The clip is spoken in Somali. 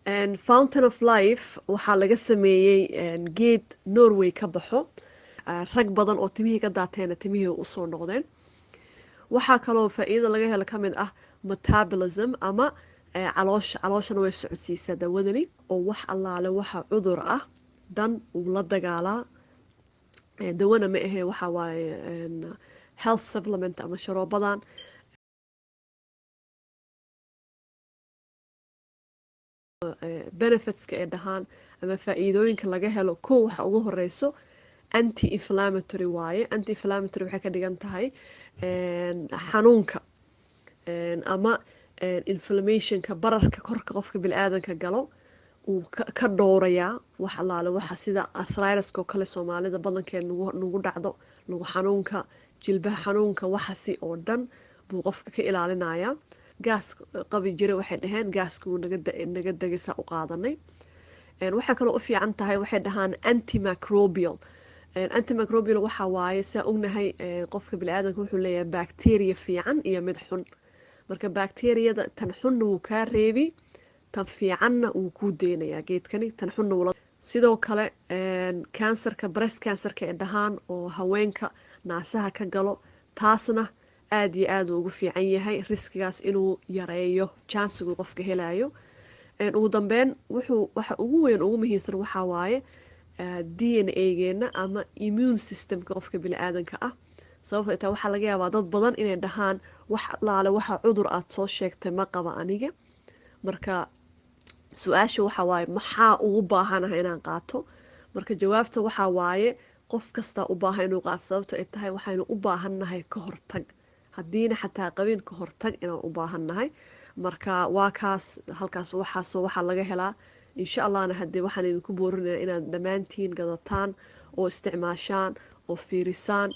And Fountain of Life waxaa laga sameeyey geed Norway ka baxo. Rag badan oo timihii ka daateena timihii u soo noqdeen. Waxaa kaloo faa'iido laga helo ka mid ah metabolism ama calooshana way socodsiisaa dawadani oo wax allaale waxa cudur ah dan uu la dagaalaa. dawana ma ahe waxa waaye health supplement ama sharoobadan benefitska ee dhahaan ama faa'iidooyinka laga helo kow waxa ugu horeyso anti inflammatory waaye. Anti inflammatory waxay ka dhigan tahay xanuunka ama inflammationka bararka korka qofka bini'aadanka galo uu ka dhowrayaa wax allaale waxa sida arthritis-ka oo kale Soomaalida badankeed nagu dhacdo lagu xanuunka jilbaha xanuunka waxasi oo dhan buu qofka ka ilaalinayaa. gaas qabi jira waxay dhaheen gaaska uu naga degaysaa u qaadanay. waxay kaloo u fiican tahay waxay dhahaan antimicrobial. antimicrobial waxa waaye saa ognahay qofka bini'aadanka wuxuu leeyahay bacteria fiican iyo mid xun. marka bacteriyada tan xunna wuu kaa reebi tan fiicanna wuu kuu deynayaa geedkani tan xunna wuu sidoo kale kansarka breast cancerka ee dhahaan oo haweenka naasaha ka galo taasna aad iyo aad uu ugu fiican yahay riskigaas inuu yareeyo chansigu qofka helayo. ugu dambeyn waxa ugu weyn ugu muhiimsan waxaa waaye DNA-geena ama immune systemka qofka bini'aadanka ah. sababtoo taa waxaa laga yaabaa dad badan inay dhahaan wax allaale waxa cudur aad soo sheegtay ma qaba aniga. marka su-aasha waxa waaye maxaa ugu baahanahay inaan qaato. marka jawaabta waxaa waaye qof kastaa u baahan inuu qaato sababto ay tahay waxaynu u baahannahay ka hortag haddiina xataa qabin ka hortag inaan u baahannahay. marka waa kaas halkaas waxaa laga helaa insha allahna haddii waxaan idinku boorinaya inaad dhammaantiin gadataan oo isticmaashaan oo fiirisaan